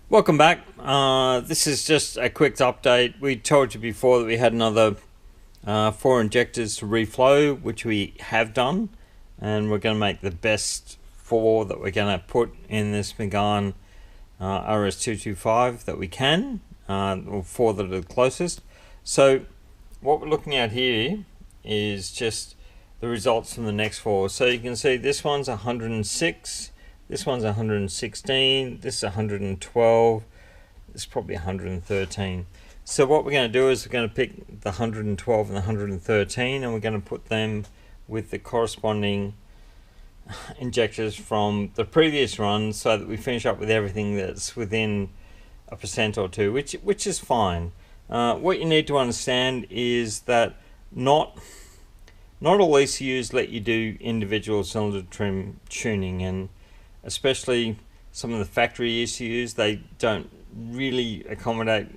Welcome back. This is just a quick update. We told you before that we had another 4 injectors to reflow, which we have done, and we're going to make the best 4 that we're going to put in this Megane RS225 that we can, or 4 that are the closest. So what we're looking at here is just the results from the next 4. So you can see this one's 106. This one's 116, this is 112, this is probably 113. So what we're going to do is we're going to pick the 112 and the 113 and we're going to put them with the corresponding injectors from the previous run so that we finish up with everything that's within a percent or two, which is fine. What you need to understand is that not all ECUs let you do individual cylinder trim tuning, and especially some of the factory ECUs, they don't really accommodate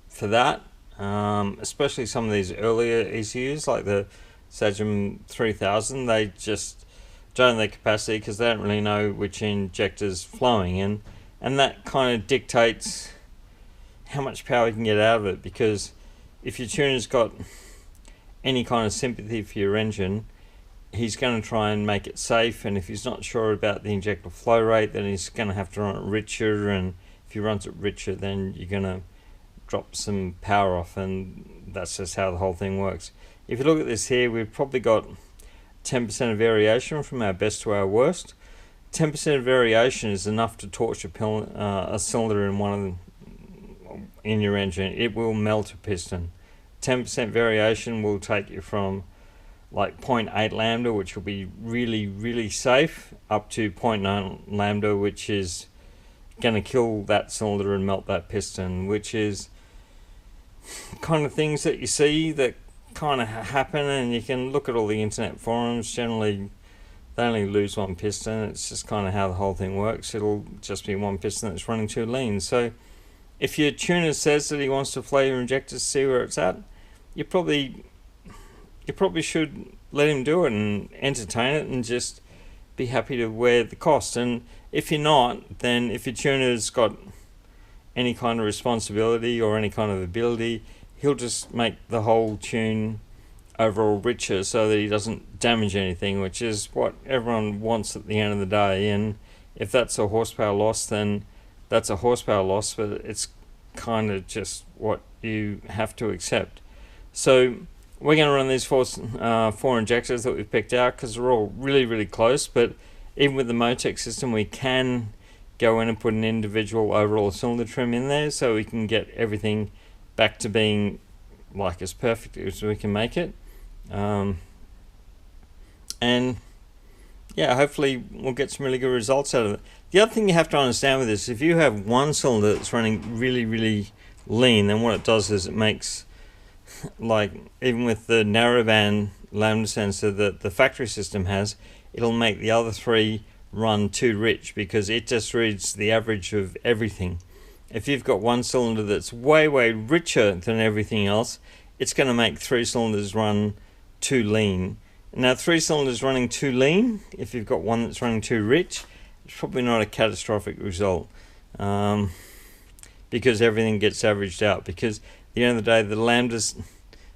for that. Especially some of these earlier ECUs like the Sagem 3000, they just don't have the capacity because they don't really know which injector's flowing, and that kind of dictates how much power you can get out of it, because if your tuner's got any kind of sympathy for your engine, he's going to try and make it safe, and if he's not sure about the injector flow rate, then he's going to have to run it richer, and if he runs it richer, then you're going to drop some power off, and that's just how the whole thing works. If you look at this here, we've probably got 10% of variation from our best to our worst. 10% of variation is enough to torch a cylinder in your engine. It will melt a piston. 10% variation will take you from like 0.8 lambda, which will be really safe, up to 0.9 lambda, which is going to kill that cylinder and melt that piston, which is kind of things that you see that kind of happen, and you can look at all the internet forums. Generally they only lose one piston. It's just kind of how the whole thing works. It'll just be one piston that's running too lean. So if your tuner says that he wants to flow your injectors to see where it's at, you probably should let him do it and entertain it and just be happy to wear the cost. And if you're not, then if your tuner's got any kind of responsibility or any kind of ability, he'll just make the whole tune overall richer so that he doesn't damage anything, which is what everyone wants at the end of the day. And if that's a horsepower loss, then that's a horsepower loss, but it's kind of just what you have to accept. So we're going to run these four injectors that we've picked out because they're all really close, but even with the Motec system we can go in and put an individual overall cylinder trim in there so we can get everything back to being like as perfect as we can make it. And yeah, hopefully we'll get some really good results out of it. The other thing you have to understand with this, if you have one cylinder that's running really lean, then what it does is it makes, like even with the narrowband lambda sensor that the factory system has, it'll make the other 3 run too rich because it just reads the average of everything. If you've got one cylinder that's way richer than everything else, it's going to make 3 cylinders run too lean. Now 3 cylinders running too lean, if you've got one that's running too rich, it's probably not a catastrophic result, because everything gets averaged out, because at the end of the day the lambda's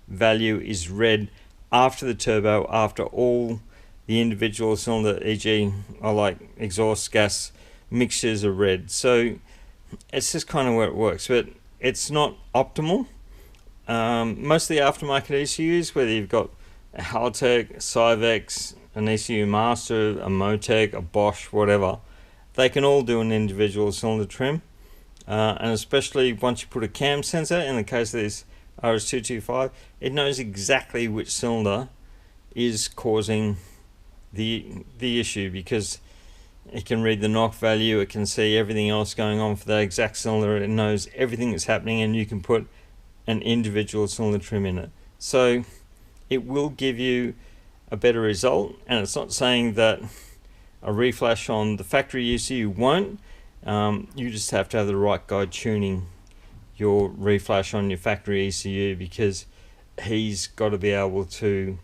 value is read after the turbo, after all the individual cylinder, e.g. or like exhaust gas mixtures are read. So it's just kind of where it works, but it's not optimal. Most of the aftermarket ECUs, whether you've got a Haltech, a Cyvex, an ECU Master, a Motec, a Bosch, whatever, they can all do an individual cylinder trim, and especially once you put a cam sensor, in the case of this RS225, it knows exactly which cylinder is causing the issue, because it can read the knock value, it can see everything else going on for that exact cylinder, it knows everything that's happening, and you can put an individual cylinder trim in it. So it will give you a better result, and it's not saying that a reflash on the factory ECU won't. You just have to have the right guy tuning your reflash on your factory ECU, because he's got to be able to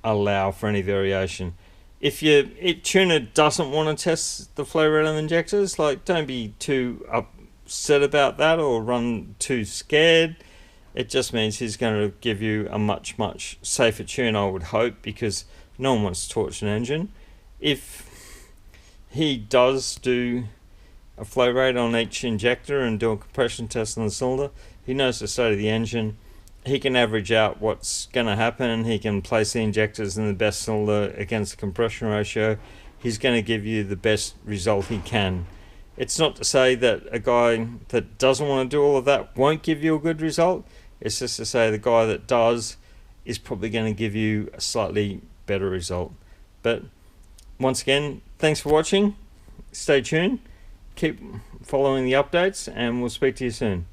allow for any variation. If your tuner doesn't want to test the flow rate on injectors, like, don't be too upset about that or run too scared. It just means he's going to give you a much safer tune, I would hope, because no one wants to torch an engine. If he does do a flow rate on each injector and do a compression test on the cylinder, he knows the state of the engine. He can average out what's going to happen. He can place the injectors in the best cylinder against the compression ratio. He's going to give you the best result he can. It's not to say that a guy that doesn't want to do all of that won't give you a good result. It's just to say the guy that does is probably going to give you a slightly better result. But once again, thanks for watching. Stay tuned. Keep following the updates, and we'll speak to you soon.